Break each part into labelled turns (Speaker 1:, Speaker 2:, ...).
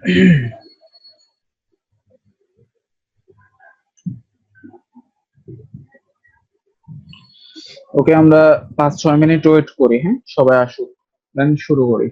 Speaker 1: ওকে, আমরা 5-6 minute wait করি, হ্যাঁ, সবাই আসুক, দেন শুরু করি।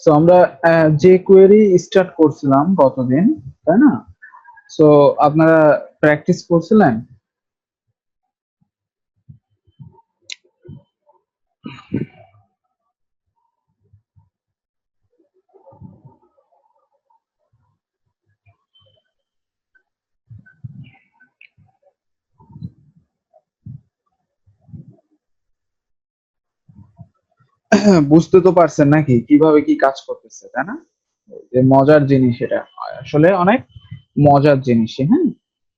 Speaker 1: তো আমরা যে কোয়েরি স্টার্ট করছিলাম গতদিন, তাই না? সো আপনারা প্র্যাকটিস করছিলেন? বুঝতে তো পারছেন নাকি কিভাবে কি কাজ করতেছে, তাই না? যে মজার জিনিস, এটা আসলে অনেক মজার জিনিস, হ্যাঁ।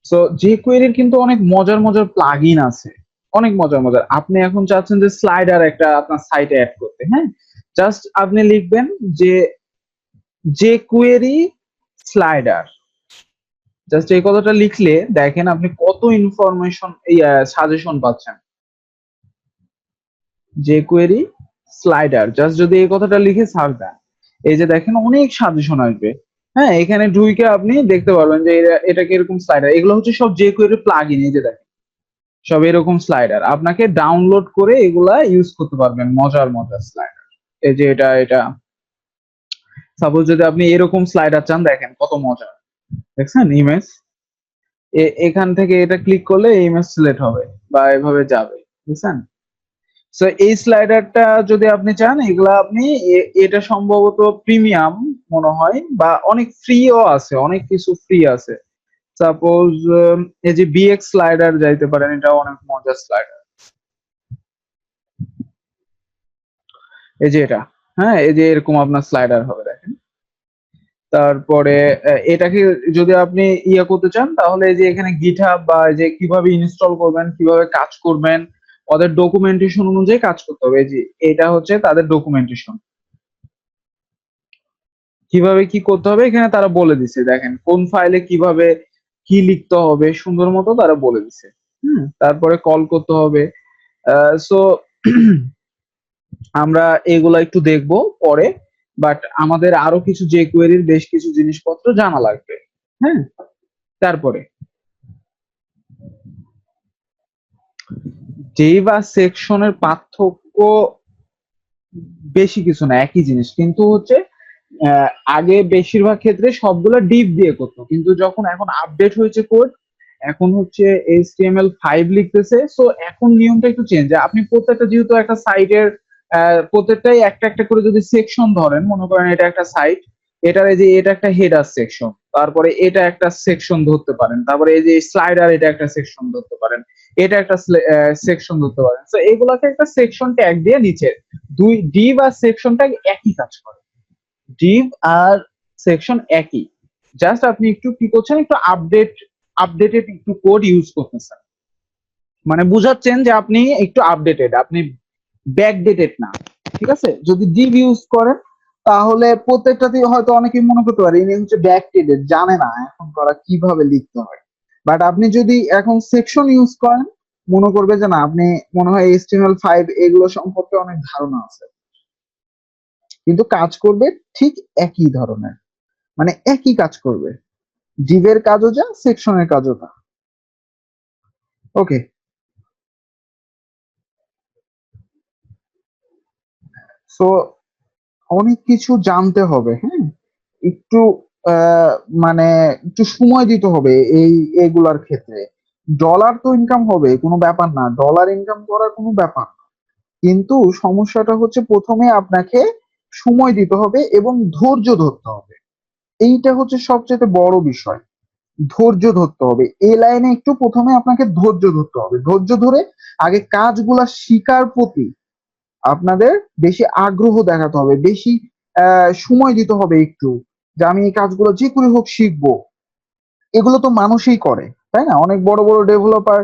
Speaker 1: সো যে কোয়েরির কিন্তু অনেক মজার মজার প্লাগইন আছে, অনেক মজার মজার। আপনি এখন চাচ্ছেন যে স্লাইডার একটা আপনার সাইটে অ্যাড করতে, হ্যাঁ। জাস্ট আপনি লিখবেন যে যে কোয়েরি স্লাইডার, জাস্ট এই কথাটা লিখলে দেখেন আপনি কত ইনফরমেশন, এই সাজেশন পাচ্ছেন। যে কোয়েরি স্লাইডার, জাস্ট যদি এই কথাটা লিখে সার্চ দেন, এই যে দেখেন অনেক সাজেশন আসবে। হ্যাঁ, এখানে ঢুকে আপনি দেখতে পারবেন যে এটা কিরকম স্লাইডার। এগুলো হচ্ছে সব যে কোয়েরি প্লাগইন, এই যে দেখেন সব এরকম স্লাইডার আপনাকে ডাউনলোড করে এগুলা ইউজ করতে পারবেন, মজার মজার স্লাইডার। এই যে এটা সাপোজ যদি আপনি এরকম স্লাইডার চান, দেখেন কত মজা, দেখছেন ইমেজ, এখান থেকে এটা ক্লিক করলে ইমেজ সিলেক্ট হবে বা এভাবে যাবে, বুঝছেন? সো এই স্লাইডারটা যদি আপনি চান, এগুলা আপনি এটা সম্ভবত প্রিমিয়াম মনে হয়, বা অনেক ফ্রিও আছে, অনেক কিছু ফ্রি আছে। সাপোজ এই যে বিএক্স স্লাইডার যাইতে পারেন, এটা অনেক মজার স্লাইডার। এই যে এটা, হ্যাঁ, এই যে এরকম আপনার স্লাইডার হবে, দেখেন। তারপরে এটাকে যদি আপনি ইয়ে করতে চান, তাহলে এই যে এখানে গিটহাব বা এই যে কিভাবে ইনস্টল করবেন, কিভাবে কাজ করবেন, ওদের ডকুমেন্টেশন অনুযায়ী কাজ করতে হবে। এই যে এটা হচ্ছে তাদের ডকুমেন্টেশন, কিভাবে কি করতে হবে এখানে তারা বলে দিছে, দেখেন কোন ফাইলে কিভাবে কি লিখতে হবে সুন্দর মতো তারা বলে দিছে। তারপরে কল করতে হবে। সো আমরা এগুলা একটু দেখবো পরে, বাট আমাদের আরো কিছু যে কোয়েরির বেশ কিছু জিনিসপত্র জানা লাগবে, হ্যাঁ। তারপরে ডে বা সেকশনের পার্থক্য বেশি কিছু না, একই জিনিস, কিন্তু হচ্ছে আহ, আগে বেশিরভাগ ক্ষেত্রে সবগুলো ডিপ দিয়ে করতো, কিন্তু যখন এখন আপডেট হয়েছে কোড, এখন হচ্ছে HTML5 লিখতেছে। সো এখন নিয়মটা একটু চেঞ্জ। আপনি প্রত্যেকটা, যেহেতু একটা সাইটের প্রত্যেকটাই একটা একটা করে যদি সেকশন ধরেন, মনে করেন এটা একটা সাইট, এটার এই যে এটা একটা হেডার সেকশন, তারপরে এটা একটা সেকশন ধরতে পারেন, তারপরে এই যে স্লাইডার এটা একটা সেকশন ধরতে পারেন, এটা একটা সেকশন ধরতে পারেন। তো এগুলাকে একটা সেকশন ট্যাগ দিয়ে নিচে দুই ডিভ আর সেকশন ট্যাগ একই কাজ করে। ডিভ আর সেকশন একই, জাস্ট আপনি একটু কি করছেন, একটু আপডেটেড একটু কোড ইউজ করতেছেন। মানে বুঝাচ্ছেন যে আপনি একটু আপডেটেড, আপনি ব্যাকডেটেড না। ঠিক আছে, যদি ডিভ ইউজ করেন তাহলে প্রত্যেকটাতেই হয়তো অনেকে মনে করতে পারে ইনি হচ্ছে ব্যাকডেটেড, জানে না এখন করা কিভাবে লিখতে হয়। বাট আপনি যদি এখন সেকশন ইউজ করেন, মনে করবে যে না আপনি মনে হয় HTML5 এগুলো সম্পর্কে অনেক ধারণা আছে, কিন্তু কাজ করবে ঠিক একই ধরনের, মানে একই কাজ করবে। ডিভের কাজও যা, সেকশনের কাজও তা। ওকে, সো অনেক কিছু জানতে হবে, হ্যাঁ, একটু আহ, মানে একটু সময় দিতে হবে এই এগুলার ক্ষেত্রে। ডলার তো ইনকাম হবে, কোনো ব্যাপার না, ডলার ইনকাম করা কোনো ব্যাপার না। কিন্তু সমস্যাটা হচ্ছে প্রথমে আপনাকে সময় দিতে হবে এবং ধৈর্য ধরতে হবে। এইটা হচ্ছে সবচেয়ে বড় বিষয়, ধৈর্য ধরতে হবে। এই লাইনে একটু প্রথমে আপনাকে ধৈর্য ধরতে হবে, ধৈর্য ধরে আগে কাজগুলা শিকার প্রতি আপনাদের বেশি আগ্রহ দেখাতে হবে, বেশি সময় দিতে হবে একটু, যে আমি এই কাজগুলো যে করে হোক শিখবো। এগুলো তো মানুষই করে, তাই না? অনেক বড় বড় ডেভেলপার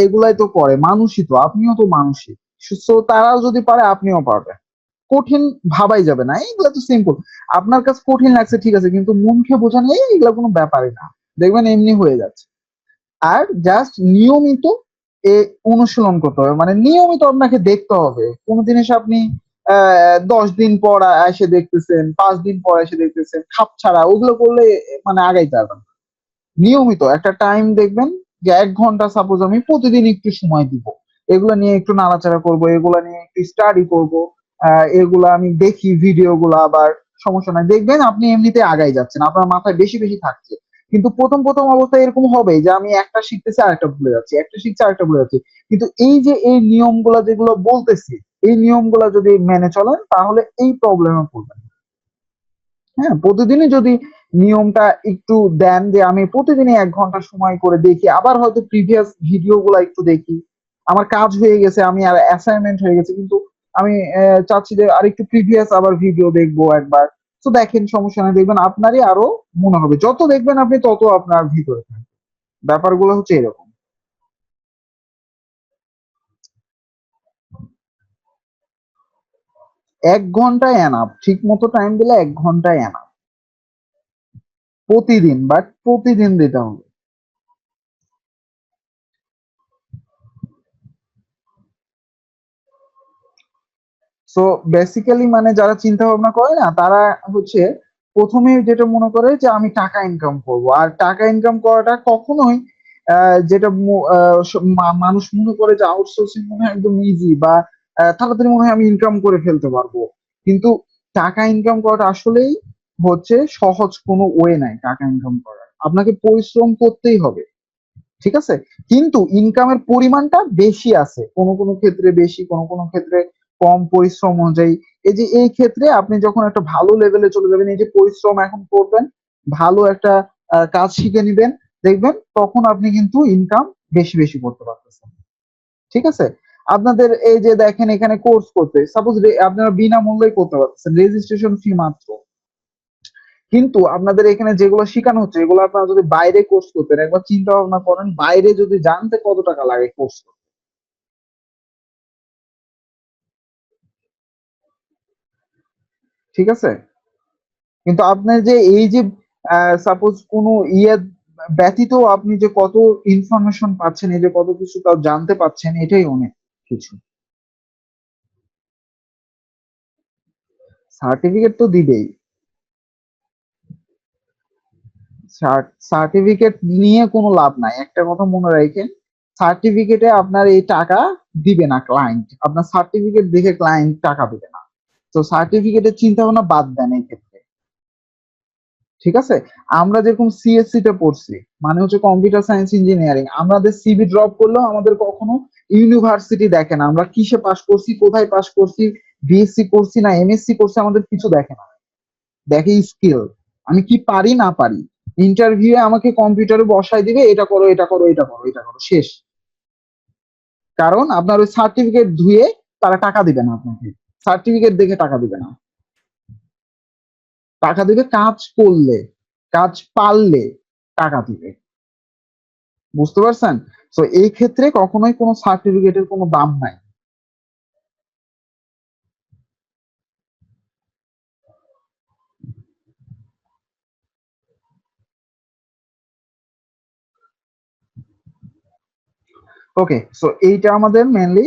Speaker 1: এগুলাই তো করে, মানুষই তো, আপনিও তো মানুষই। সো তারাও যদি পারে আপনিও পারবেন। কঠিন ভাবাই যাবে না, এইগুলা তো সিম্পল। আপনার কাছে কঠিন লাগছে ঠিক আছে, কিন্তু মনকে বোঝানো এইগুলা কোনো ব্যাপারই না, দেখবেন এমনি হয়ে যাচ্ছে। আর জাস্ট নিয়মিত এ অনুশীলন করতে হবে, মানে নিয়মিত আপনাকে দেখতে হবে। কোন জিনিস আপনি 10 দিন পর এসে দেখতেছেন, 5 দিন পর এসে দেখতেছেন, খাপ ছাড়া ওগুলো করলে মানে আগাইতে পারবেন না। নিয়মিত একটা টাইম দেখবেন, যে 1 ঘন্টা সাপোজ আমি প্রতিদিন একটু সময় দিব, এগুলা নিয়ে একটু নাড়াচাড়া করব, এগুলা নিয়ে একটু স্টাডি করব, এগুলা আমি দেখি ভিডিও গুলা, আবার সমস্যা নাই, দেখবেন আপনি এমনিতে আগাই যাচ্ছেন, আপনার মাথায় বেশি বেশি থাকছে। কিন্তু প্রথম প্রথম অবস্থায় এরকম হবে যে আমি একটা শিখতেছি আরেকটা ভুলে যাচ্ছি, একটা শিখছি আরেকটা ভুলে যাচ্ছি। কিন্তু এই যে এই নিয়মগুলা যেগুলো বলতেছি, এই নিয়মগুলা যদি মেনে চলেন তাহলে এই প্রবলেমে পড়বেন না। হ্যাঁ, প্রতিদিনই যদি নিয়মটা একটু দেন, যে আমি প্রতিদিনই 1 ঘন্টা সময় করে দেখি, আবার হয়তো প্রিভিয়াস ভিডিও গুলা একটু দেখি, আমার কাজ হয়ে গেছে, আমি আর অ্যাসাইনমেন্ট হয়ে গেছে, কিন্তু আমি চাচ্ছি যে আর একটু প্রিভিয়াস আবার ভিডিও দেখবো একবার। তো দেখেন, সমস্যা নেই, দেখবেন আপনারই আরো মনে হবে, যত দেখবেন আপনি তত আপনার ভিতরে থাকবে। ব্যাপারগুলো হচ্ছে এরকম। 1 ঘন্টায় এনাফ, ঠিক মতো টাইম দিলে 1 ঘন্টায় এনাফ। প্রতিদিন, বাট প্রতিদিন দিতে হবে। সো বেসিক্যালি মানে যারা চিন্তা ভাবনা করে না, তারা হচ্ছে প্রথমে যেটা মনে করে যে আমি টাকা ইনকাম করব, আর টাকা ইনকাম করাটা কখনোই যেটা মানুষ মনে করে যে আউটসোর্সিং মনে হয় একদম ইজি, বা তাড়াতাড়ি মনে হয় আমি ইনকাম করে ফেলতে পারবো। কিন্তু টাকা ইনকাম করাটা আসলেই হচ্ছে সহজ কোনো ওয়ে নাই টাকা ইনকাম করার, আপনাকে পরিশ্রম করতেই হবে। ঠিক আছে, কিন্তু ইনকামের পরিমাণটা বেশি আছে, কোনো কোনো ক্ষেত্রে বেশি, কোনো কোনো ক্ষেত্রে কম পরিশ্রম অনুযায়ী। এই যে এই ক্ষেত্রে আপনি যখন একটা ভালো লেভেলে চলে যাবেন, এই যে পরিশ্রম এখন করবেন, ভালো একটা কাজ শিখে নিবেন, দেখবেন তখন আপনি কিন্তু ইনকাম বেশি বেশি করতে পারতেছেন। ঠিক আছে, আপনাদের এই যে দেখেন এখানে কোর্স করতে সাপোজ আপনারা বিনামূল্যে করতে পারতেছেন, রেজিস্ট্রেশন ফি মাত্র। কিন্তু আপনাদের এখানে যেগুলো শেখানো হচ্ছে, এগুলো আপনারা যদি বাইরে কোর্স করতেন, একবার চিন্তা ভাবনা করেন বাইরে যদি জানতে কত টাকা লাগে কোর্স করতে। ঠিক আছে, কিন্তু আপনার যে এই যে সাপোজ কোনো ইয়ে ব্যতীত আপনি যে কত ইনফরমেশন পাচ্ছেন, এই যে কত কিছু তাও জানতে পাচ্ছেন, এটাই অনেক কিছু। সার্টিফিকেট তো দিবেই। সার্টিফিকেট নিয়ে কোনো লাভ নাই, একটা কথা মনে রাখেন, সার্টিফিকেটে আপনার এই টাকা দিবে না ক্লায়েন্ট, আপনার সার্টিফিকেট দেখে ক্লায়েন্ট টাকা দিবে না। তো সার্টিফিকেটের চিন্তা ভাবনা বাদ দেন এই ক্ষেত্রে। ঠিক আছে, আমরা যেরকম সিএসসি তে পড়ছি, মানে হচ্ছে কম্পিউটার সায়েন্স ইঞ্জিনিয়ারিং, আমাদের সিভি ড্রপ করলেও আমাদের কখনো ইউনিভার্সিটি দেখে না, আমরা কিসে পাশ করছি, কোথায় পাশ করছি, বিএসসি করছি না এমএসসি করছি, আমাদের কিছু দেখে না, দেখে স্কিল, আমি কি পারি না পারি। ইন্টারভিউ আমাকে কম্পিউটারে বসাই দিবে, এটা করো এটা করো এটা করো এটা করো, শেষ। কারণ আপনার ওই সার্টিফিকেট ধুয়ে তারা টাকা দিবে না আপনাকে, সার্টিফিকেট দেখে টাকা দিবে না, টাকা দিবে কাজ করলে, কাজ পারলে টাকা দিবে। বুঝতে পারছেন? তো এই ক্ষেত্রে কখনোই কোনো সার্টিফিকেটের কোনো দাম নাই। ওকে, সো এইটা আমাদের মেনলি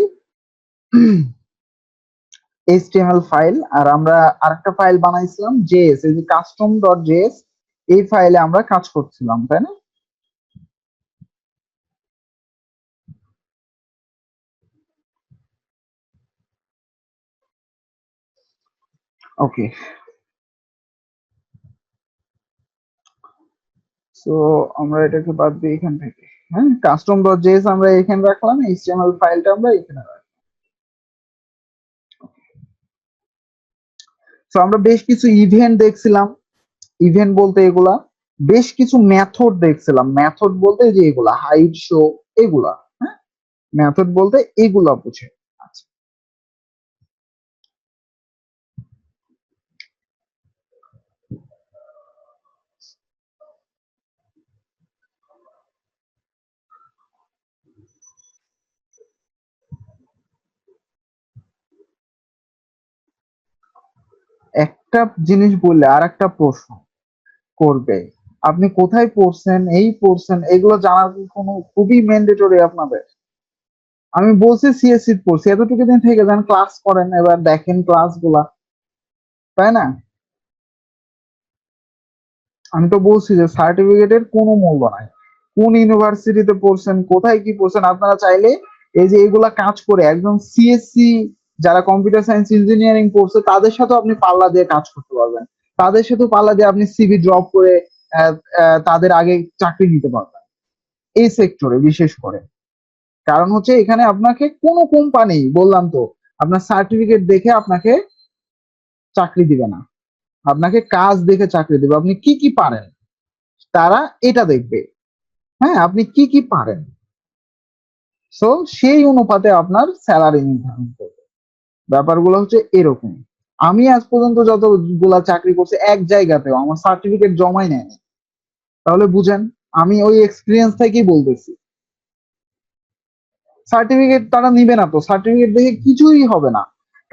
Speaker 1: HTML ফাইল। আর আমরা আরেকটা ফাইল বানাইছিলাম জেএস, এই যে কাস্টম ডট জেএস, এই ফাইলে আমরা কাজ করছিলাম, তাই না? ওকে, সো আমরা এটাকে বাদ দিই এখান থেকে। হ্যাঁ, কাস্টম ডট জেএস আমরা এখানে রাখলাম, HTML ফাইলটা আমরা এখানে রাখলাম। তো আমরা বেশ কিছু ইভেন্ট দেখছিলাম। ইভেন্ট বলতে এগুলা, বেশ কিছু মেথড দেখছিলাম। মেথড বলতে যে এগুলা হাইড, শো, এগুলা। হ্যাঁ, মেথড বলতে এগুলা বুঝে। আচ্ছা, একটা জিনিস বললে আর একটা প্রশ্ন করবে, আপনি কোথায় পড়ছেন, এই পড়ছেন, এগুলো জানা কি কোনো খুবই ম্যান্ডেটরি আপনাদের? আমি বলছি সিএসসি পড়ছি, এতটুকু দিন থেকে যান, ক্লাস করেন, এবার দেখেন ক্লাস গুলা, তাই না? আমি তো বলছি যে সার্টিফিকেটের কোনো মূল্য নাই। কোন ইউনিভার্সিটিতে পড়ছেন, কোথায় কি পড়ছেন, আপনারা চাইলে এই যে এগুলা কাজ করে একদম সিএসসি, যারা কম্পিউটার সায়েন্স ইঞ্জিনিয়ারিং পড়ছে তাদের সাথে আপনি পাল্লা দিয়ে কাজ করতে পারবেন। তাদের সাথে পাল্লা দিয়ে আপনি সিভি ড্রপ করে তাদের আগে চাকরি নিতে পারবেন, এই সেক্টরে বিশেষ করে। কারণ হচ্ছে এখানে আপনাকে কোনো কোম্পানি, বললাম তো, আপনার সার্টিফিকেট দেখে আপনাকে চাকরি দিবে না, আপনাকে কাজ দেখে চাকরি দিবে, আপনি কি কি পারেন তারা এটা দেখবে। হ্যাঁ, আপনি কি কি পারেন, সো সেই অনুপাতে আপনার স্যালারি নির্ধারণ করবে। ব্যাপারগুলো হচ্ছে এরকম। আমি আজ পর্যন্ত যতগুলা চাকরি করছি এক জায়গাতেও আমার সার্টিফিকেট জমাই নেয়নি, তাহলে বুঝেন আমি ওই এক্সপিরিয়েন্স থেকেই বলতেছি। সার্টিফিকেট তারা নিবে না, তো সার্টিফিকেট দেখে কিছুই হবে না,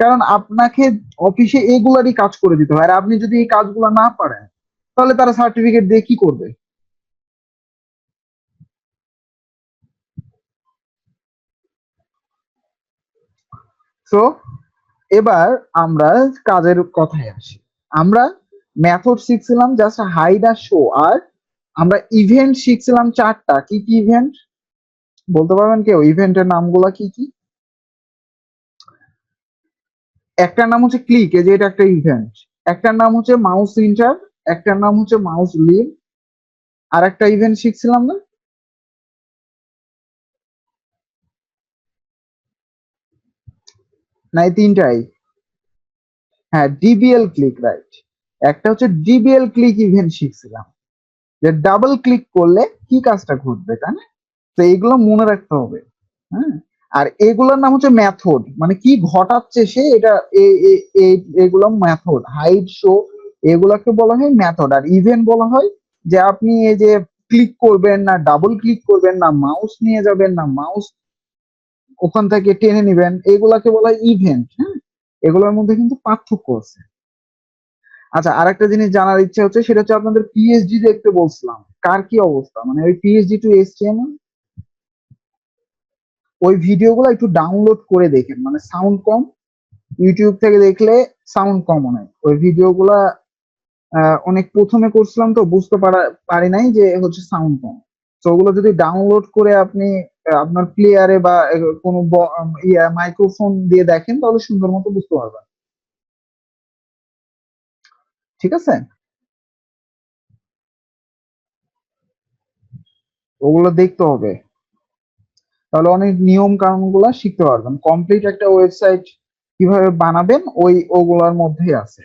Speaker 1: কারণ আপনাকে অফিসে এগুলারই কাজ করে দিতে হয়। আর আপনি যদি এই কাজগুলো না পারেন তাহলে তারা সার্টিফিকেট দিয়ে কি করবে? সো এবার আমরা কাজের কথায় আসি। আমরা মেথড শিখছিলাম জাস্ট হাইড আর শো, আর আমরা ইভেন্ট শিখছিলাম চারটা। কি কি ইভেন্ট বলতে পারবেন কেউ? ইভেন্টের নামগুলা কি কি? একটার নাম হচ্ছে ক্লিক, এই যে এটা একটা ইভেন্ট। একটার নাম হচ্ছে মাউস ইন্টার, একটার নাম হচ্ছে মাউস লিভ, আর একটা ইভেন্ট শিখছিলাম না? না, এই তিনটাই। হ্যাঁ, ডিবিএল ক্লিক, রাইট। একটা হচ্ছে ডিবিএল ক্লিক ইভেন্ট শিখছিলাম, যে ডাবল ক্লিক করলে কি কাজটা ঘটবে, তাই না? তো এগুলো মনে রাখতে হবে। হ্যাঁ, আর এগুলোর নাম হচ্ছে মেথড, মানে কি ঘটাচ্ছে সে, এটা এগুলো মেথড। হাইড, শো, এগুলাকে বলা হয় মেথড। আর ইভেন্ট বলা হয় যে আপনি এই যে ক্লিক করবেন না, ডাবল ক্লিক করবেন না, মাউস নিয়ে যাবেন না, মাউস ওখান থেকে টেনে নিবেন, এগুলাকে বলা হয় ইভেন্ট। হ্যাঁ, এগুলোর মধ্যে কিন্তু পার্থক্য আছে। আচ্ছা, আরেকটা জিনিস জানার ইচ্ছা হচ্ছে, সেটা হচ্ছে আপনাদের পিএইচডি দেখতে বলছিলাম, কার কি অবস্থা, মানে ওই পিএইচডি টু এইচটিএমএল ওই ভিডিওগুলো একটু ডাউনলোড করে দেখেন, মানে সাউন্ড কম, ইউটিউব থেকে দেখলে সাউন্ড কম অনেক। ওই ভিডিওগুলা অনেক প্রথমে করছিলাম তো বুঝতে পারি নাই যে হচ্ছে সাউন্ড কম। তো ওগুলো যদি ডাউনলোড করে আপনি আপনার প্লেয়ারে বা কোনো মাইক্রোফোন দিয়ে দেখেন তাহলে সুন্দর মতো বুঝতে পারবেন। ঠিক আছে, ওগুলো দেখতে হবে, তাহলে অনেক নিয়ম কানুন গুলা শিখতে পারবেন। কমপ্লিট একটা ওয়েবসাইট কিভাবে বানাবেন ওগুলার মধ্যেই আছে,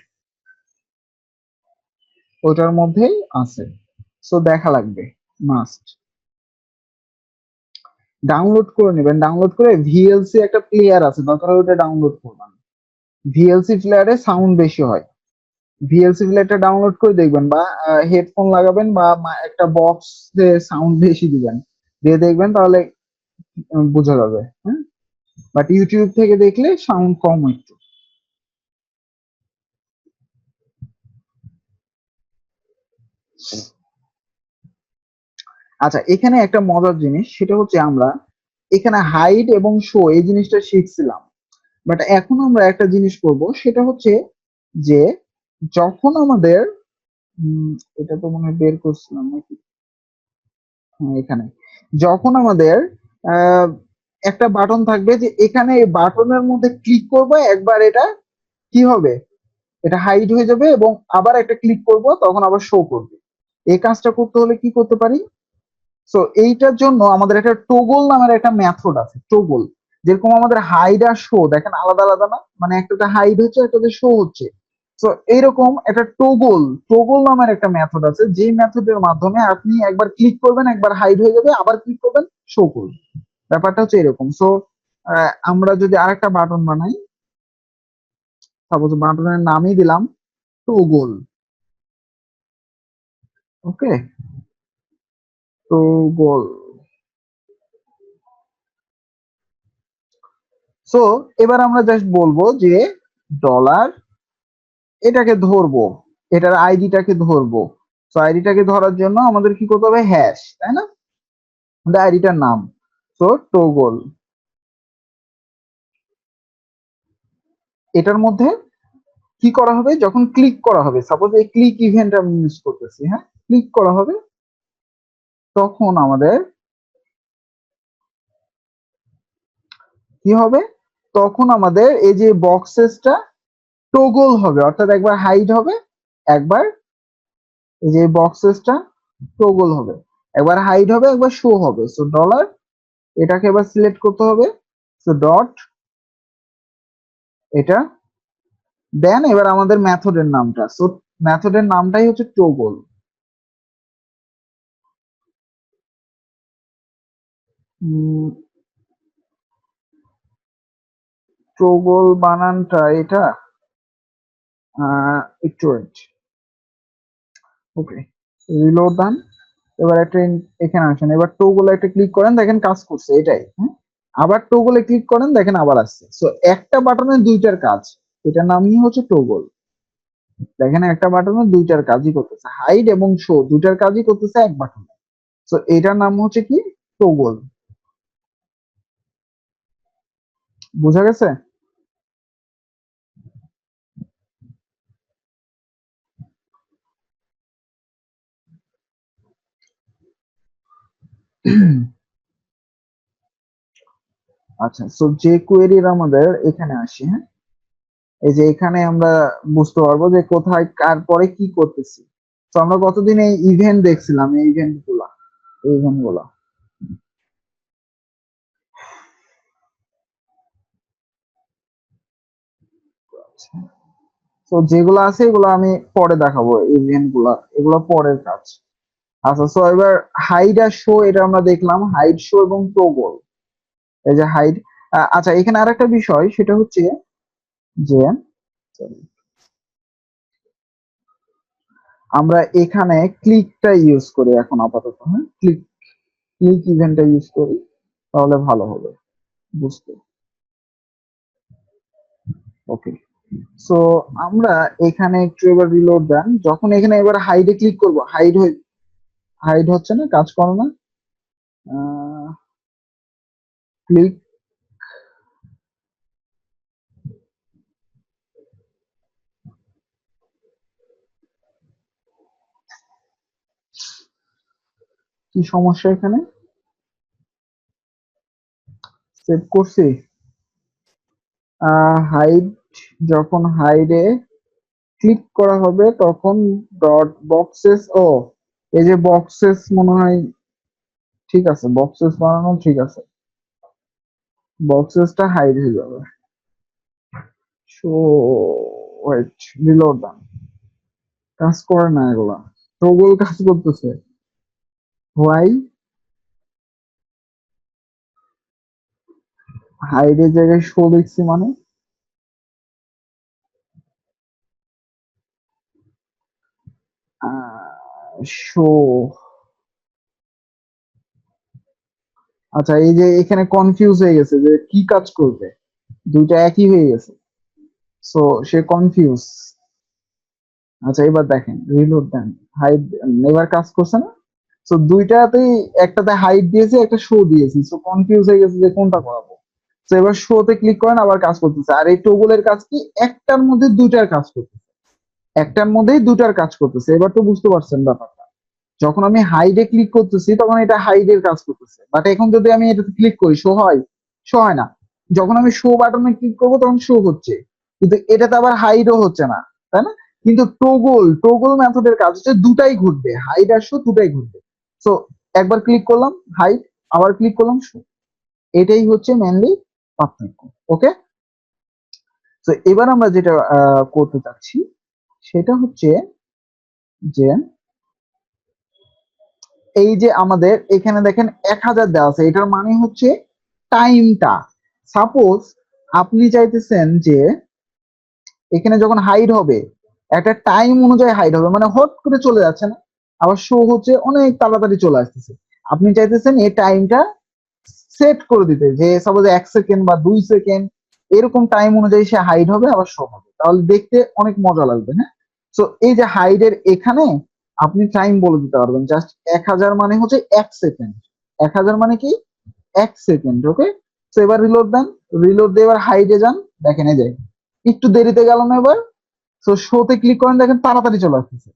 Speaker 1: ওইটার মধ্যেই আছে। সো দেখা লাগবে, মাস্ট ডাউনলোড করে নেবেন। ডাউনলোড করে ভিএলসি একটা প্লেয়ার আছে, দরকার হলে ওটা ডাউনলোড করবেন। ভিএলসি প্লেয়ারে সাউন্ড বেশি হয়। ভিএলসি প্লেয়ারটা ডাউনলোড করে দেখবেন, বা হেডফোন লাগাবেন, বা একটা বক্স সাউন্ড বেশি দিবেন, দিয়ে দেখবেন তাহলে বোঝা যাবে। হ্যাঁ, বাট ইউটিউব থেকে দেখলে সাউন্ড কম একটু। আচ্ছা, এখানে একটা মজার জিনিস, সেটা হচ্ছে আমরা এখানে হাইড এবং শো এই জিনিসটা শিখছিলাম, বাট এখন আমরা একটা জিনিস করব, সেটা হচ্ছে যে যখন আমাদের উম, এটা তো মনে হয় বের করছিলাম নাকি, হ্যাঁ, এখানে যখন আমাদের আহ, একটা বাটন থাকবে, যে এখানে এই বাটনের মধ্যে ক্লিক করব একবার, এটা কি হবে, এটা হাইড হয়ে যাবে, এবং আবার একটা ক্লিক করব তখন আবার শো করবে। এই কাজটা করতে হলে কি করতে পারি? সো এইটার জন্য আমাদের একটা টোগল নামের একটা মেথড আছে, টোগল। যেরকম আমাদের হাইড আর শো দেখেন আলাদা আলাদা না, মানে একটাতে হাইড হচ্ছে একটাতে শো হচ্ছে। তো এইরকম একটা টোগল, টোগল নামের একটা মেথড আছে, যে মেথডের মাধ্যমে আপনি একবার ক্লিক করবেন, একবার হাইড হয়ে যাবে, আবার ক্লিক করবেন, শো করবে। ব্যাপারটা হচ্ছে এরকম। সো আমরা যদি আরেকটা বাটন বানাই, সাপোজ বাটনের নামই দিলাম টোগল। ওকে, টোগল। সো এবার আমরা জাস্ট বলবো যে ডলার, এটাকে ধরবো, এটার আইডিটাকে ধরবো। তো আইডিটাকে ধরার জন্য আমাদের কি করতে হবে, হ্যাশ, তাই না, আমাদের আইডিটার নাম। তো টোগল, এটার মধ্যে কি করা হবে, যখন ক্লিক করা হবে, সাপোজ এই ক্লিক ইভেন্ট আমি ইউজ করতেছি, হ্যাঁ, ক্লিক করা হবে, তখন আমাদের কি হবে, তখন আমাদের এই যে বক্সেসটা টোগল হবে, অর্থাৎ একবার হাইড হবে, একবার এই যে বক্সেসটা টোগল হবে, একবার হাইড হবে, একবার শো হবে। সো ডলার, এটাকে এবার সিলেক্ট করতে হবে, সো ডট, এটা দেন এবার আমাদের মেথডের নামটা, সো মেথডের নামটাই হচ্ছে টোগল। টোগল বানানটা এটা, একটু ওয়েট। ওকে, রিলোড দেন, এবার একটা এখানে আসেন, এবার টোগল একটা ক্লিক করেন, দেখেন কাজ করছে, এটাই, হ্যাঁ, আবার টোগলে ক্লিক করেন, দেখেন আবার আসছে। সো একটা বাটনের দুইটার কাজ, এটার নামই হচ্ছে টোগল। দেখেন একটা বাটনের দুইটার কাজই করতেছে, হাইড এবং শো দুইটার কাজই করতেছে এক বাটনে। সো এটার নাম হচ্ছে কি, টোগল। বুঝা গেছে? আচ্ছা, সো যে কোয়েরির আমাদের এখানে আসি, হ্যাঁ, এই যে এখানে আমরা বুঝতে পারবো যে কোথায় কার পরে কি করতেছি। তো আমরা কতদিন এই ইভেন্ট দেখছিলাম, এই ইভেন্ট গুলা। তো যেগুলো আছে এগুলো আমি পরে দেখাবো, ইভেন্ট গুলা এগুলো পরের কাজ। আচ্ছা, সো এবার হাইড আর শো এটা আমরা দেখলাম, হাইড, শো এবং টোগল। এই যে হাইড, আচ্ছা এখানে আরেকটা বিষয়, সেটা হচ্ছে যে sorry, আমরা এখানে ক্লিকটা ইউজ করি এখন আপাতত, হ্যাঁ, ক্লিক, ক্লিক ইভেন্টটা ইউজ করি, তাহলে ভালো হবে বুঝতে। ওকে, সো আমরা এখানে একটু এবার রিলোড দেন, যখন এখানে এবার হাইডে ক্লিক করব, হাইড হচ্ছে না, কাজ করে না, ক্লিক, কি সমস্যা এখানে, সেভ করছি, হাইড, যখন হাইডে ক্লিক করা হবে তখন ডট বক্সেস, ও এই যে বক্সেস মনে হয়, ঠিক আছে, বক্সেস বানানো ঠিক আছে, বক্সেসটা হাইড হয়ে যাবে। সো ওয়েট, রিলোড দেন, কাজ করে না এগুলা, টগল কাজ করতেছে, হোয়াই, হাইডের জায়গায় শো দেখছি মানে, শো, আচ্ছা, এই যে এখানে কনফিউজ হয়ে গেছে যে কি কাজ করবে, দুইটা একই হয়ে গেছে, সো সে কনফিউজ। আচ্ছা, এবার দেখেন রিলোড দেন, হাইড, এবার কাজ করছে না? সো দুইটাতেই, একটাতে হাইড দিয়েছি, একটা শো দিয়েছি, সো কনফিউজ হয়ে গেছে যে কোনটা করাবো। তো এবার শোতে ক্লিক করেন, আবার কাজ করতেছে। আর এই টগলের কাজ কি, একটার মধ্যে দুইটার কাজ করতেছে, একটার মধ্যেই দুটার কাজ করতেছে। এবার তো বুঝতে পারছেন ব্যাপারটা। যখন আমি হাইডে ক্লিক করতেছি তখন এটা হাইডের কাজ করতেছে, বাট এখন যদি আমি এটাতে ক্লিক করি, শো হয়? শো হয় না। যখন আমি শো বাটনে ক্লিক করবো তখন শো হচ্ছে, কিন্তু এটাতে আবার হাইডও হচ্ছে না, তাই না? কিন্তু টোগল মেথডের কাজ হচ্ছে দুটাই ঘটবে, হাইড আর শো দুটাই ঘটবে। সো একবার ক্লিক করলাম হাইড, আবার ক্লিক করলাম শো, এটাই হচ্ছে মেনলি পার্থক্য। ওকে, তো এবার আমরা যেটা করতে চাচ্ছি সেটা হচ্ছে যে, এই যে আমাদের এখানে দেখেন 1000 দেওয়া আছে, এটার মানে হচ্ছে টাইমটা। সাপোজ আপনি চাইতেছেন যে এখানে যখন হাইড হবে একটা টাইম অনুযায়ী হাইড হবে, মানে হট করে চলে যাচ্ছে না, আবার শো হচ্ছে অনেক তাড়াতাড়ি চলে আসতেছে। আপনি চাইতেছেন এই টাইমটা সেট করে দিতে, যে সাপোজ 1 সেকেন্ড বা 2 সেকেন্ড, এরকম টাইম অনুযায়ী সে হাইড হবে আবার শো হবে, তাহলে দেখতে অনেক মজা লাগবে। হ্যাঁ, তো এই যে হাইডের এখানে আপনি টাইম বলে দিতে পারবেন, জাস্ট 1000 মানে হচ্ছে 1 সেকেন্ড, 1000 মানে কি 1 সেকেন্ড। ওকে, তো এবার রিলোড দেন, রিলোড দিয়ে এবার হাইডে যান, দেখেন এই যে একটু দেরিতে গেল না এবার। তো শোতে ক্লিক করেন, দেখেন তাড়াতাড়ি চলে আসতেছে।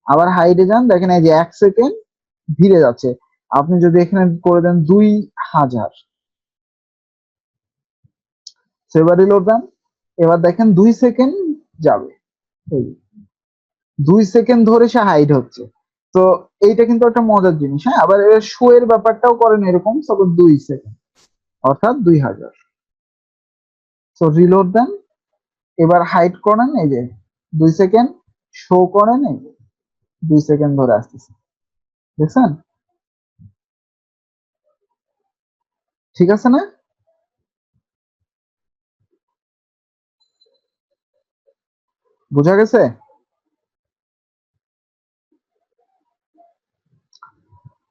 Speaker 1: আবার হাইডে যান, দেখেন এই যে 1 সেকেন্ড ধীরে যাচ্ছে। আপনি যদি এখানে করে দেন 2000, এবার রিলোড দেন, এবার দেখেন 2 সেকেন্ড যাবে, এই 2 সেকেন্ড ধরে সে হাইড হচ্ছে। তো এইটা কিন্তু একটা মজার জিনিস। হ্যাঁ, আবার এর শো এর ব্যাপারটাও করেন এরকম, সাপোজ 2 সেকেন্ড অর্থাৎ 2000। তো রিলোড দেন, এবার হাইড করেন, এই যে 2 সেকেন্ড, শো করেন, এই যে 2 সেকেন্ড ধরে আসতেছে, দেখছেন? ঠিক আছে না? বোঝা গেছে?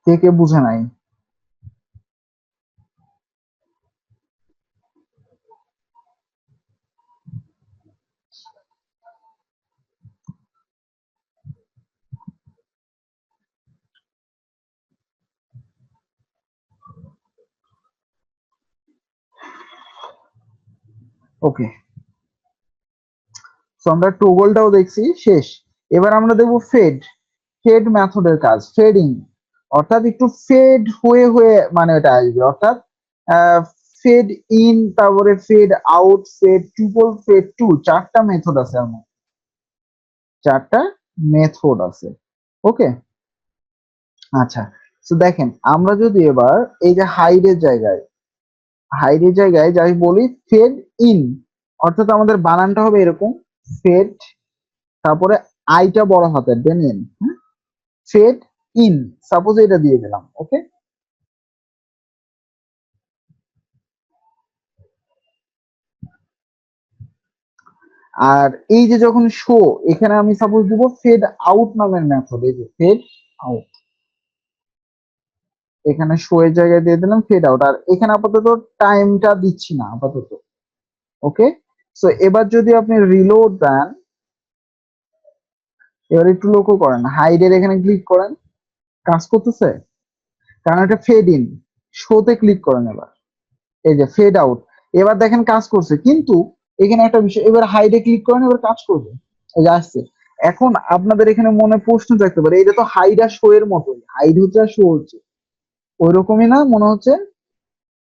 Speaker 1: কে কে বুঝে নাই? ওকে, তো আমরা টগলটাও দেখছি, শেষ। এবার আমরা দেখবো ফেড, ফেড মেথডের কাজ, ফেডিং, অর্থাৎ একটু ফেড হয়ে হয়ে মানে এটা আসবে, অর্থাৎ ফেড ইন, তারপরে fade out, fade toggle, fade to, চারটা মেথড আছে আমার, চারটা মেথড আছে। ওকে, আচ্ছা, তো দেখেন আমরা যদি এবার এই যে হাইডের জায়গায় যাই বলি ফেড ইন, অর্থাৎ আমাদের বানানটা হবে এরকম, ফেড, তারপরে আইটা বড় হাতের দেন ইন, ফেড ইন, সাপোজ এটা দিয়ে দিলাম। ওকে, আর এই যে যখন শো, এখানে আমি সাপোজ দিব ফেড আউট নামের মেথড, এই যে ফেড আউট, এখানে শো এর জায়গায় দিয়ে দিলাম ফেড আউট, আর এখানে আপাতত টাইমটা দিচ্ছি না আপাতত। ওকে, সো এবার যদি আপনি রিলোড দেন, এবার একটু লক্ষ্য করেন হাইডের এখানে ক্লিক করেন, কাজ করতেছে, কারণ এটা ফেড ইন। শোতে ক্লিক করেন এবার, এই যে ফেড আউট, এবার দেখেন কাজ করছে, কিন্তু এখানে একটা বিষয়, এবার হাইডে ক্লিক করেন, এবার কাজ করবে, এই যে আসছে। এখন আপনাদের এখানে মনে প্রশ্ন থাকতে পারে, এটা তো হাইড আর শো এর মতোই, হাইড হচ্ছে আর শো হচ্ছে ওই রকমই না, মনে হচ্ছে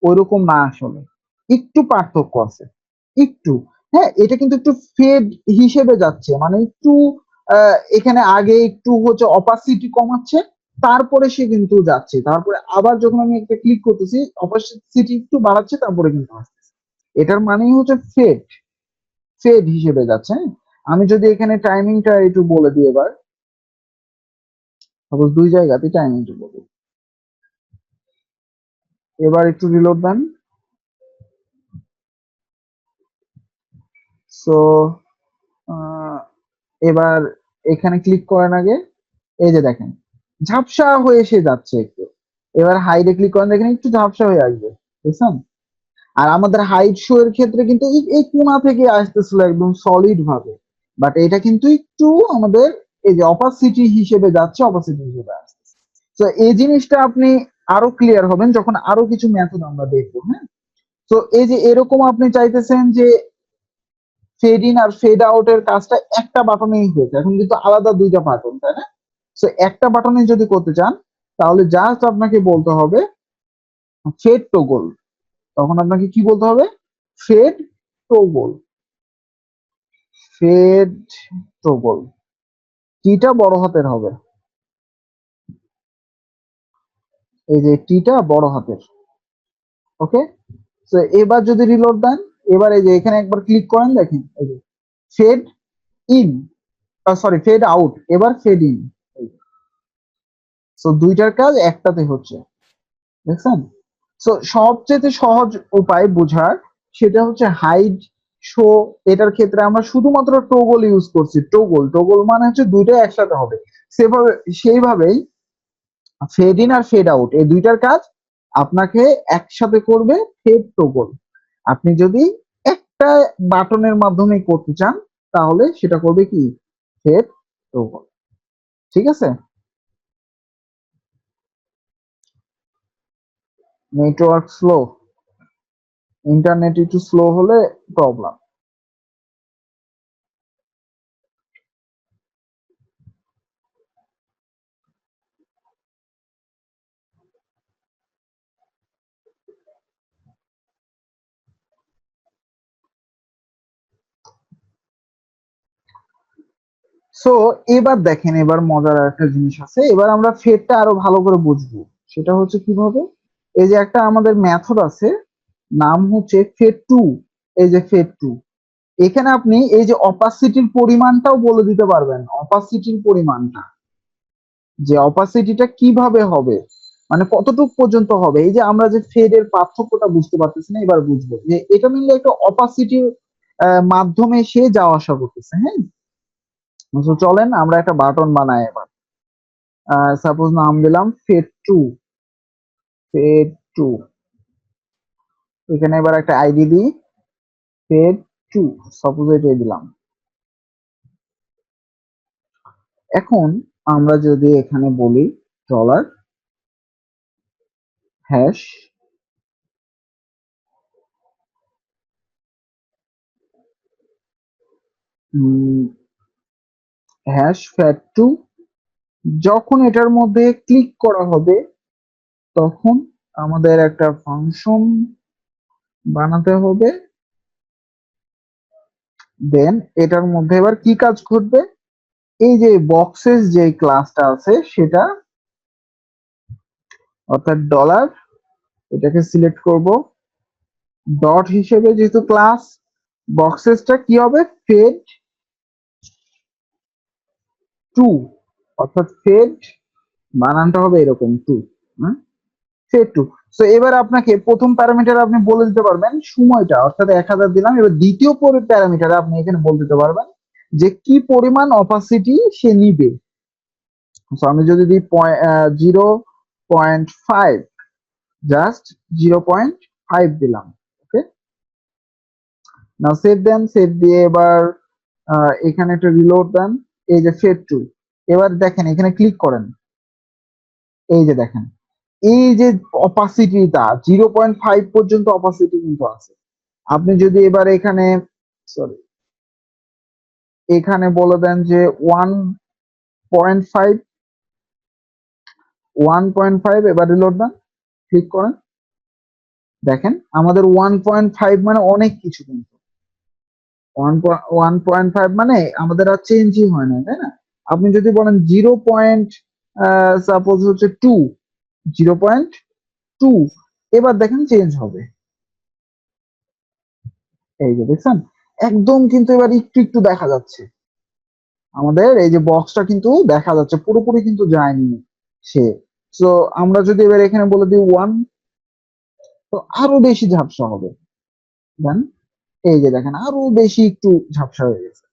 Speaker 1: ওইরকম না, আসলে একটু পার্থক্য আছে, একটু। হ্যাঁ, এটা কিন্তু একটু ফেড হিসেবে যাচ্ছে, মানে একটু এখানে আগে একটু হচ্ছে অপাসিটি কমাচ্ছে, তারপরে সে কিন্তু যাচ্ছে, তারপরে আবার যখন আমি একটা ক্লিক করতেছি অপাসিটি একটু বাড়াচ্ছে, তারপরে কিন্তু আসছে। এটার মানেই হচ্ছে ফেড, ফেড হিসেবে যাচ্ছে। হ্যাঁ, আমি যদি এখানে টাইমিংটা একটু বলে দিই, এবার সাপোজ দুই জায়গাতে টাইমিংটা বলি, এবার একটু রিলোড দেন। সো এবার এখানে ক্লিক করেন আগে, এই যে দেখেন ঝাপসা হয়ে সে যাচ্ছে একটু, এবার হাইডে ক্লিক করেন, দেখেন একটু ঝাপসা হয়ে আসবে, বুঝছেন? আর আমাদের হাইট শো এর ক্ষেত্রে কিন্তু এই কোণা থেকে আসতেছিল একদম সলিড ভাবে, বাট এটা কিন্তু একটু আমাদের এই যে অপাসিটি হিসেবে যাচ্ছে, অপাসিটি হিসেবে আসছে। তো এই জিনিসটা আপনি আরো ক্লিয়ার হবেন যখন আরো কিছু মেথড আমরা দেখবো, হ্যাঁ। তো এই যে এরকম আপনি চাইতেছেন যে ফেড ইন আর ফেড আউট এর কাজটা একটা বাটনেই হয়েছে, এখন কিন্তু আলাদা দুইটা বাটন, তাই না? তো একটা বাটনে যদি করতে চান তাহলে জাস্ট আপনাকে বলতে হবে ফেড টগল। তখন আপনাকে কি বলতে হবে? Fade toggle, fade toggle. টিটা বড় হাতের হবে, এই যে টিটা বড় হাতের। ওকে, তো এবার যদি রিলোড দেন, এবার এই যে এখানে একবার ক্লিক করেন, দেখেন এই যে fade in, sorry fade out, এবার ফেড ইন। তো দুইটার কাজ একটাতে হচ্ছে, দেখছেন? তো সবচেয়ে সহজ উপায় বোঝার সেটা হচ্ছে হাইড শো। এটার ক্ষেত্রে আমরা শুধুমাত্র টোগল ইউজ করছি, টোগল, টোগল মানে হচ্ছে দুইটাই একসাথে হবে। সেভাবে সেইভাবেই ফেড ইন আর ফেড আউট এই দুইটার কাজ আপনাকে একসাথে করবে ফেড টোগল। আপনি যদি একটা বাটনের মাধ্যমে করতে চান তাহলে সেটা করবে কি? Fade toggle. ঠিক আছে? নেটওয়ার্ক স্লো, ইন্টারনেট একটু স্লো হলে প্রবলেম। সো এবার দেখেন, এবার মজার একটা জিনিস আছে, এবার আমরা ফেডটা আরো ভালো করে বুঝবো। সেটা হচ্ছে কিভাবে, এই যে একটা আমাদের মেথড আছে, নাম হচ্ছে ফেড টু। এই যে ফেড টু, এখানে আপনি এই যে অপাসিটির পরিমাণটাও বলে দিতে পারবেন, অপাসিটির পরিমাণটা, যে অপাসিটিটা কিভাবে হবে, মানে কতটুকু পর্যন্ত হবে। এই যে আমরা যে ফেড এর পার্থক্যটা বুঝতে পারতেছি না, এবার বুঝবো যে এটা মিললে একটা অপাসিটির মাধ্যমে সে যাওয়া আসা করতেছে, হ্যাঁ। তো চলেন আমরা একটা বাটন বানাই এবার। সাপোজ নাম দিলাম ফেড টু, ফেড টু। এখানে এবার একটা আইডি দিই, ফেড টু, সাপোজ এটাই দিলাম। এখন আমরা যদি এখানে বলি dollar hash hash fat two, যখন এটার মধ্যে ক্লিক করা হবে তখন আমাদের একটা ফাংশন বানাতে হবে। দেন এটার মধ্যে এবার কি কাজ ঘটবে, এই যে বক্সেস যে ক্লাসটা আছে সেটা, অর্থাৎ ডলার, এটাকে সিলেক্ট করব ডট হিসেবে, যেহেতু ক্লাস, বক্সেসটা কি হবে? ফেড টু, অর্থাৎ ফেড বানানটা হবে এরকম টু, ফেড টু। তো এবার আপনাকে প্রথম প্যারামিটার আপনি বলে দিতে পারবেন সময়টা, অর্থাৎ 1000 দিলাম। এবার দ্বিতীয় প্যারামিটার আপনি এখানে বলে দিতে পারবেন যে কি পরিমাণ অপাসিটি সে নিবে। তো আমি যদি দিই 0.5, জাস্ট 0.5 দিলাম। ওকে, নাও সেভ দেন, সেভ দিয়ে এবার এখানে একটা রিলোড দেন। এই যে ফেড টু, এবার দেখেন এখানে ক্লিক করেন, এই যে দেখেন এই যে অপাসিটিটা 0.5 পর্যন্ত অপাসিটি কিন্তু আছে। আপনি যদি এবার এখানে, সরি, এখানে বলে দেন যে 1.5, 1.5, এবার রিলোড দেন, ক্লিক করেন, দেখেন আমাদের 1.5 মানে অনেক কিছু, কিন্তু 1.5 মানে আমাদের আর চেঞ্জই হয় না, তাই না? আপনি যদি বলেন 0. সাপোজ হচ্ছে 2, 0.2, এবার দেখেন চেঞ্জ হবে। এই যে দেখছেন, একদম কিন্তু এবার একটু একটু দেখা যাচ্ছে, আমাদের এই যে বক্সটা কিন্তু দেখা যাচ্ছে, পুরোপুরি কিন্তু যায়নি সে। তো আমরা যদি এবার এখানে বলে দিই 1, তো আরো বেশি ঝাপসা হবে, দেন এই যে দেখেন আরো বেশি একটু ঝাপসা হয়ে গেছে,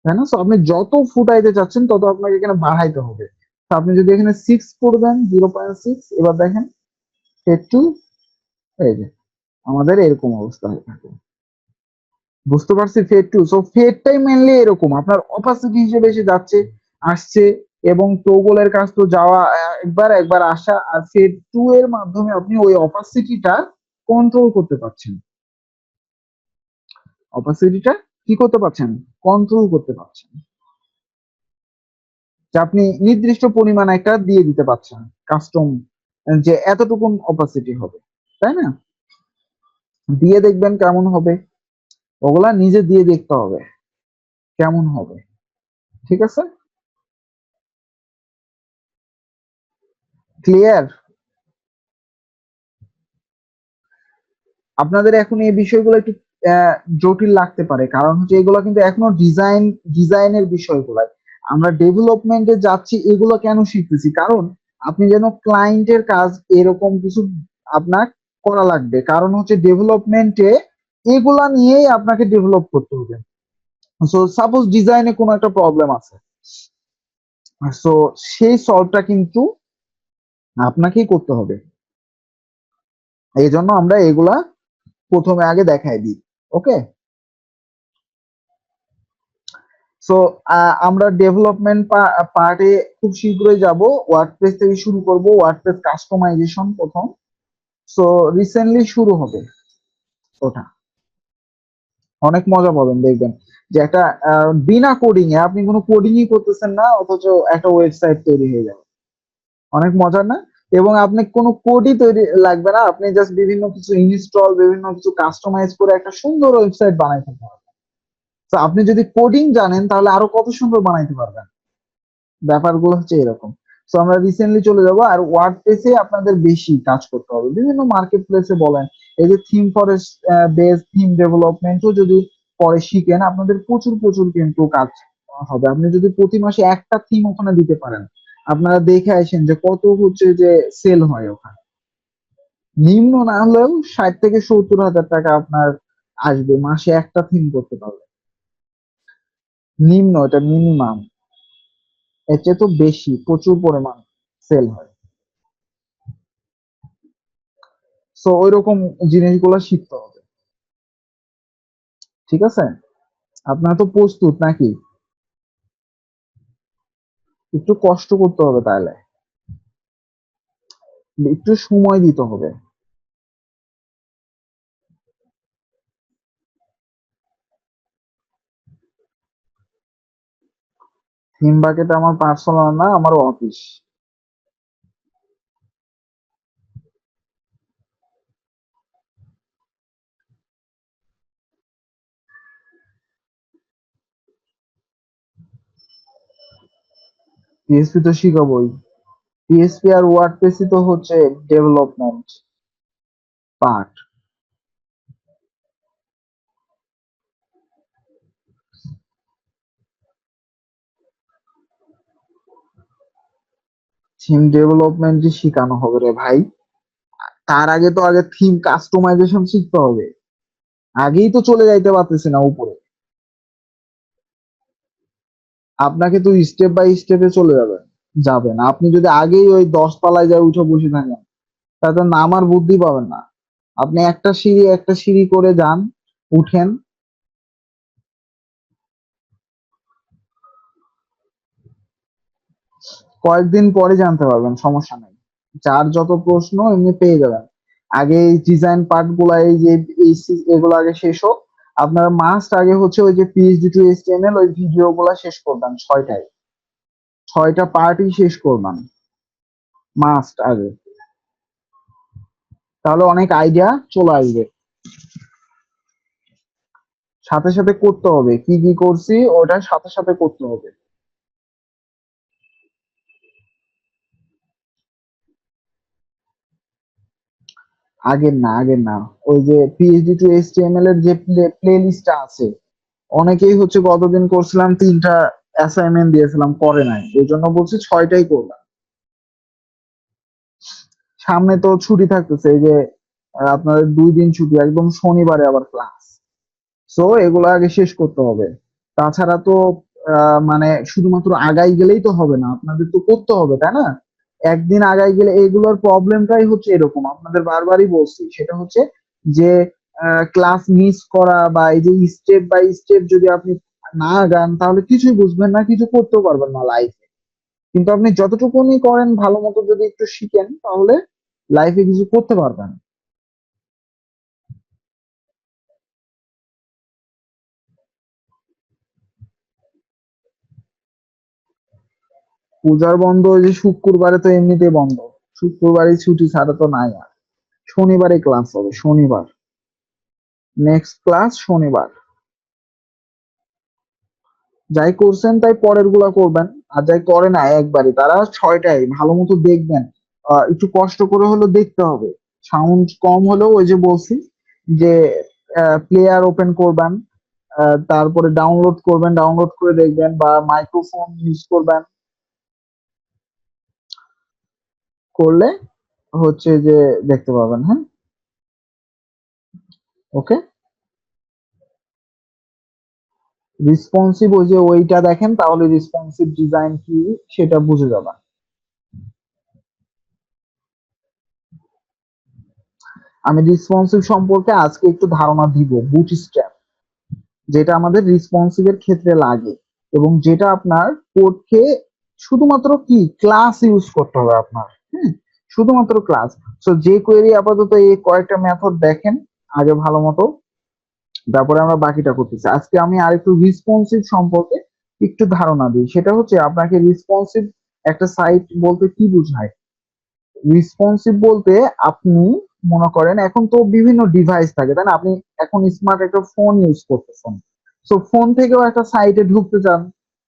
Speaker 1: তাই না? তো আপনি যত ফুটাইতে চাচ্ছেন তত আপনাকে এখানে বাড়াইতে হবে। আপনি যদি এখানে 6 করবেন 0.6, এবার দেখেন ফেড টু, এই যে আমাদের এরকম অবস্থা হয়ে থাকে। বুঝতে পারছি ফেড টু। সো ফেডটাই মেনলি এরকম, আপনার অপাসিটি হিসেবে এসে যাচ্ছে আসছে, এবং টোগলের কাজ তো যাওয়া একবার একবার আসা, আর ফেড টু এর মাধ্যমে আপনি ওই অপাসিটিটা কন্ট্রোল করতে পারছেন। অপাসিটিটা কি করতে পারছেন? কন্ট্রোল করতে পারছেন, যে আপনি নির্দিষ্ট পরিমাণ একটা দিয়ে দিতে পারছেন কাস্টম, যে এতটুকুন অপাসিটি হবে, তাই না? দিয়ে দেখবেন কেমন হবে, ওগুলা নিজে দিয়ে দেখতে হবে কেমন হবে। ঠিক আছে, ক্লিয়ার? আপনাদের এখন এই বিষয়গুলো একটু জটিল লাগতে পারে, কারণ হচ্ছে এগুলো কিন্তু এখনো ডিজাইনের বিষয়গুলো। আমরা ডেভেলপমেন্টে যাচ্ছি, এগুলো কেন শিখতেছি? কারণ আপনি যেন ক্লায়েন্টের কাজ এরকম কিছু আপনার করা লাগবে, কারণ হচ্ছে ডেভেলপমেন্টে এগুলা নিয়েই আপনাকে ডেভেলপ করতে হবে। সো সাপোজ ডিজাইনে কোনো একটা প্রবলেম আছে, সো সেই সলভটা কিন্তু আপনাকেই করতে হবে। এই জন্য আমরা এগুলা প্রথমে আগে দেখাই দিই। ওকে, সো আমরা ডেভেলপমেন্ট পার্টে খুব শীঘ্রই যাব। ওয়ার্ডপ্রেস থেকে শুরু করব, ওয়ার্ডপ্রেস কাস্টমাইজেশন প্রথম। সো রিসেন্টলি শুরু হবে ওটা, অনেক মজা পাবেন দেখবেন, যে একটা বিনা কোডিং এ আপনি কোনো কোডিংই করতেছেন না, অথচ একটা ওয়েবসাইট তৈরি হয়ে যাবে। অনেক মজার না? এবং আপনি কোনো কোডই তৈরি লাগবে না, আপনি জাস্ট বিভিন্ন কিছু ইনস্টল, বিভিন্ন কিছু কাস্টমাইজ করে একটা সুন্দর ওয়েবসাইট বানাই ফেলতে পারবেন। তো আপনি যদি কোডিং জানেন তাহলে আরো কত সুন্দর বানাইতে পারবেন। ব্যাপারগুলো হচ্ছে এরকম। তো আমরা রিসেন্টলি চলে যাব, আর ওয়ার্ডপ্রেসে আপনাদের বেশি কাজ করতে হবে, বিভিন্ন মার্কেট প্লেসে বলেন, এই যে থিম ফরেস্ট বেস থিম ডেভেলপমেন্টও যদি পরে শিখেন, আপনাদের প্রচুর প্রচুর কিন্তু কাজ হবে। আপনি যদি প্রতি মাসে একটা থিম ওখানে দিতে পারেন, আপনারা দেখে আসেন যে কত হচ্ছে যে সেল হয় ওখানে। নিম্ন না হলেও 60 থেকে 70 হাজার টাকা আপনার আসবে মাসে একটা থিম করতে পারলে। নিম্ন, এটা মিনিমাম। এর চেয়ে তো বেশি প্রচুর পরিমাণ সেল হয়। সো ওইরকম জিনিসগুলো শিখতে হবে। ঠিক আছে, আপনারা তো প্রস্তুত নাকি? একটু কষ্ট করতে হবে, তাহলে একটু সময় দিতে হবে। থিম বাকেট আমার পার্সোনাল না, আমার অফিস। পিএসপি তো শিখাবোই। পিএসপি আর ওয়ার্ডপ্রেসই তো হচ্ছে ডেভেলপমেন্ট পার্ট। থিম ডেভেলপমেন্টই শেখানো হবে রে ভাই। তার আগে তো আগে থিম কাস্টমাইজেশন শিখতে হবে। আগেই তো চলে যাইতে পারতেছি না উপরে। আপনাকে তো স্টেপ বাই স্টেপে চলে যাবে, যাবেন। আপনি যদি আগেই ওই 10 তলায় যায় উঠে বসে থাকেন, তাহলে তো নামার বুদ্ধি পাবেন না। আপনি একটা সিঁড়ি একটা সিঁড়ি করে যান, উঠেন। কয়েকদিন পরে জানতে পারবেন, সমস্যা নেই। যার যত প্রশ্ন এমনি পেয়ে যাবেন। আগে এই ডিজাইন পার্ট গুলা, এই যে এগুলো আগে শেষ হোক। আপনার মাস্ট আগে হচ্ছে ওই যে পিএইচডি টু এইচটিএমএল ওই ভিডিও গুলা শেষ করবেন, 6টা পার্টই শেষ করবেন মাস্ট আগে, তাহলে অনেক আইডিয়া চলে আসবে। সাথে সাথে করতে হবে, কি কি করছি ওটার সাথে সাথে করতে হবে। আগের না, ওই যে পিএইচডি টু এইচটিএমএল এর যে প্লে লিস্টটা আছে, অনেকেই হচ্ছে গতদিন করছিলাম 3টা অ্যাসাইনমেন্ট দিয়েছিলাম, করে নাই, এই জন্য বলছি 6টাই করলাম। সামনে তো ছুটি থাকতেছে, এই যে আপনাদের 2 দিন ছুটি, একদম শনিবারে আবার ক্লাস। সো এগুলো আগে শেষ করতে হবে। তাছাড়া তো মানে শুধুমাত্র আগাই গেলেই তো হবে না, আপনাদের তো করতে হবে, তাই না? একদিন আগাই গেলে এগুলোর প্রবলেমটাই হচ্ছে এরকম, আপনাদের বারবারই বলছি, সেটা হচ্ছে যে ক্লাস মিস করা বা এই যে স্টেপ বাই স্টেপ যদি আপনি না আগান তাহলে কিছুই বুঝবেন না, কিছু করতেও পারবেন না লাইফে। কিন্তু আপনি যতটুকুনি করেন ভালো মতো যদি একটু শিখেন তাহলে লাইফে কিছু করতে পারবেন। পূজার বন্ধ ওই যে শুক্রবারে তো এমনিতেই বন্ধ, শুক্রবারই ছুটি ছাড়া তো নাই আর। শনিবারে ক্লাস হবে, শনিবার, নেক্সট ক্লাস শনিবার। যাই করছেন তাই পরের গুলা করবেন, আর যাই করে না একবারই তারা ছয়টায় ভালো মতো দেখবেন। একটু কষ্ট করে হলেও দেখতে হবে, সাউন্ড কম হলেও ওই যে বলছি যে প্লেয়ার ওপেন করবেন, তারপরে ডাউনলোড করবেন, ডাউনলোড করে দেখবেন, বা মাইক্রোফোন ইউজ করবেন, করলে হচ্ছে যে দেখতে পাবেন। হ্যাঁ, ওকে। রেসপন্সিভ ওই যে ওইটা দেখেন, তাহলে রেসপন্সিভ ডিজাইন কি সেটা বুঝে যাবেন। আমি রেসপন্সিভ সম্পর্কে আজকে একটু ধারণা দিব, বুটস্ট্র্যাপ, যেটা আমাদের রেসপন্সিভ এর ক্ষেত্রে লাগে, এবং যেটা আপনার কোডকে শুধুমাত্র কি ক্লাস ইউজ করতে হবে আপনার। হ্যাঁ, শুধুমাত্র ক্লাস। সো যে কোয়েরি আপাতত এই কয়েকটা মেথড দেখেন আগে ভালো মতো, তারপরে আমরা বাকিটা করতেছি। আজকে আমি আরেকটু রেসপন্সিভ সম্পর্কে একটু ধারণা দিই, সেটা হচ্ছে আপনাকে রেসপন্সিভ একটা সাইট বলতে কি বোঝায়। রেসপন্সিভ বলতে আপনি মনে করেন এখন তো বিভিন্ন ডিভাইস থাকে, তাই না? আপনি এখন স্মার্ট একটা ফোন ইউজ করতেছেন, সো ফোন থেকেও একটা সাইটে ঢুকতে চান।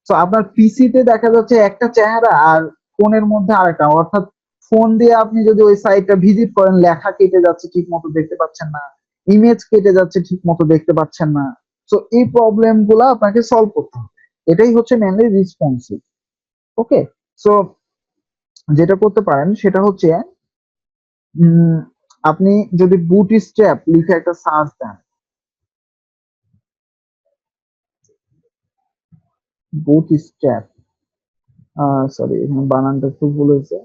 Speaker 1: তো আপনার পিসিতে দেখা যাচ্ছে একটা চেহারা আর ফোনের মধ্যে আরেকটা, অর্থাৎ ফোন দিয়ে আপনি যদি ওই সাইটটা ভিজিট করেন লেখা কেটে যাচ্ছে, ঠিক মতো দেখতে পাচ্ছেন না, ইমেজ কেটে যাচ্ছে, ঠিক মতো দেখতে পাচ্ছেন না। তো এই প্রবলেম গুলা আপনাকে সলভ করতে হবে, এটাই হচ্ছে মেনলি রেসপন্সিভ। ওকে। সো যেটা করতে পারেন সেটা হচ্ছে উম, আপনি যদি বুট স্ট্র্যাপ লিখে একটা সার্চ দেন, বুট স্ট্র্যাপ, সরি এখানে বানানটা একটু ভুল হয়েছে।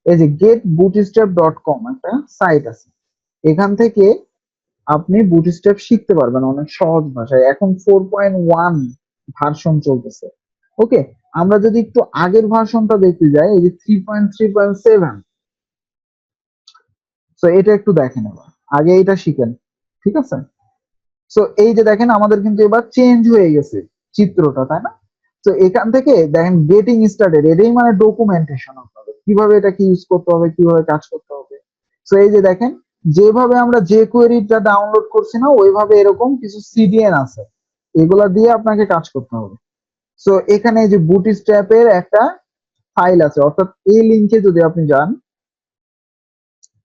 Speaker 1: এই যে গেট বুটস্ট্র্যাপ ডট কম একটা সাইট আছে, এখান থেকে আপনি বুটস্ট্র্যাপ শিখতে পারবেন অনেক সহজ ভাষায়। এখন 4.1 ভার্সন চলতেছে। ওকে। আমরা যদি একটু আগের ভার্সনটা দেখতে যাই, এই যে 3.3.7, তো এটা একটু দেখেন, এবার আগে এটা শিখেন, ঠিক আছে? সো এই যে দেখেন আমাদের কিন্তু এবার চেঞ্জ হয়ে গেছে চিত্রটা, তাই না? তো এখান থেকে দেখেন গেটিং স্টার্টেড, এটাই মানে ডকুমেন্টেশন আপনাদের কিভাবে এটাকে ইউজ করতে হবে, কিভাবে কাজ করতে হবে। তো এই যে দেখেন, যেভাবে আমরা যে কোয়েরিটা ডাউনলোড করছি না ওইভাবে এরকম কিছু সিডিএন আছে, এগুলা দিয়ে আপনাকে কাজ করতে হবে। সো এখানে এই যে বুটস্ট্র্যাপের একটা ফাইল আছে, অর্থাৎ এই লিঙ্কে যদি আপনি যান,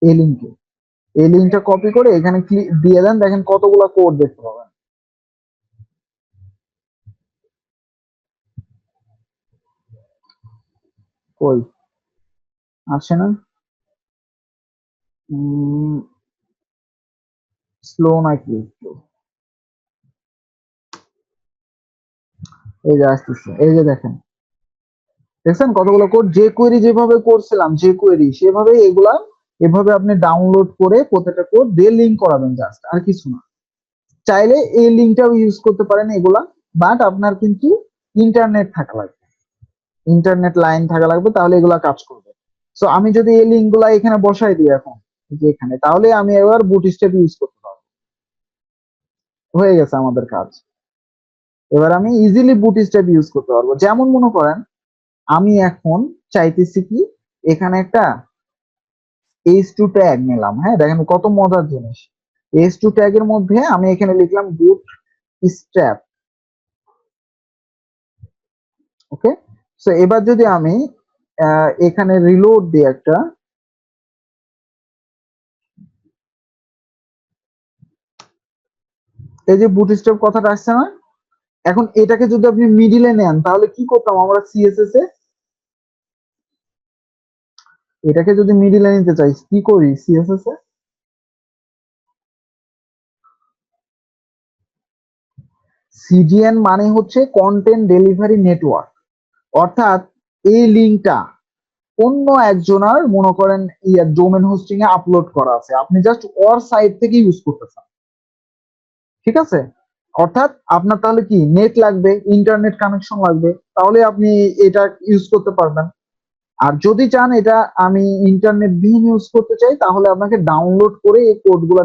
Speaker 1: এই লিঙ্কে, এই লিঙ্কটা কপি করে এখানে ক্লিক দিয়ে দেন, দেখেন কতগুলা কোড দেখতে পাবেন। কই আসে না? স্লো নাকি একটু? এই যে আসতেছে, এই যে দেখেন, দেখছেন কতগুলো কোড, যে কোয়েরি যেভাবে করছিলাম যে কোয়েরি সেভাবে এগুলা এভাবে আপনি ডাউনলোড করে প্রত্যেকটা কোড দিয়ে লিঙ্ক করাবেন, জাস্ট আর কিছু না। চাইলে এই লিঙ্কটাও ইউজ করতে পারেন এগুলা, বাট আপনার কিন্তু ইন্টারনেট থাকা লাগবে, ইন্টারনেট লাইন থাকা লাগবে, তাহলে এগুলা কাজ করবে। সো আমি যদি এই লিঙ্ক গুলা এখানে বসাই দিই এখন, এই যে এখানে, তাহলে আমি এবার বুটস্ট্র্যাপ ইউজ করতে পারবো। হয়ে গেছে আমাদের কাজ। এবার আমি ইজিলি বুটস্ট্র্যাপ ইউজ করতে পারবো। যেমন মনে করেন আমি এখন চাইতেছি কি, এখানে একটা H2 ট্যাগ নিলাম। হ্যাঁ, দেখেন কত মজার জিনিস। H2 ট্যাগের মধ্যে আমি এখানে লিখলাম বুট স্ট্র্যাপ। ওকে। সো এবার যদি আমি এখানে রিলোড দিই একটা, এই যে বুটস্ট্র্যাপ কথাটা আসছে না, এখন এটাকে যদি আপনি মিডিলে নেন তাহলে কি করতাম আমরা সিএসএস এ, এটাকে যদি মিডিলে নিতে চাই কি করি সিএসএস এ,
Speaker 2: সিডিএন মানে হচ্ছে কন্টেন্ট ডেলিভারি নেটওয়ার্ক, অর্থাৎ এই লিঙ্কটা অন্য একজনের মনে করেন ডোমেন হোস্টিং এ আপলোড করা আছে, আপনি জাস্ট ওর সাইট থেকে ইউজ করতেছেন, ঠিক আছে? অর্থাৎ আপনার তাহলে কি নেট লাগবে, ইন্টারনেট কানেকশন লাগবে, তাহলে আপনি এটা ইউজ করতে পারবেন। আর যদি চান এটা আমি ইন্টারনেট বিহীন ইউজ করতে চাই, তাহলে আপনাকে ডাউনলোড করে এই কোডগুলো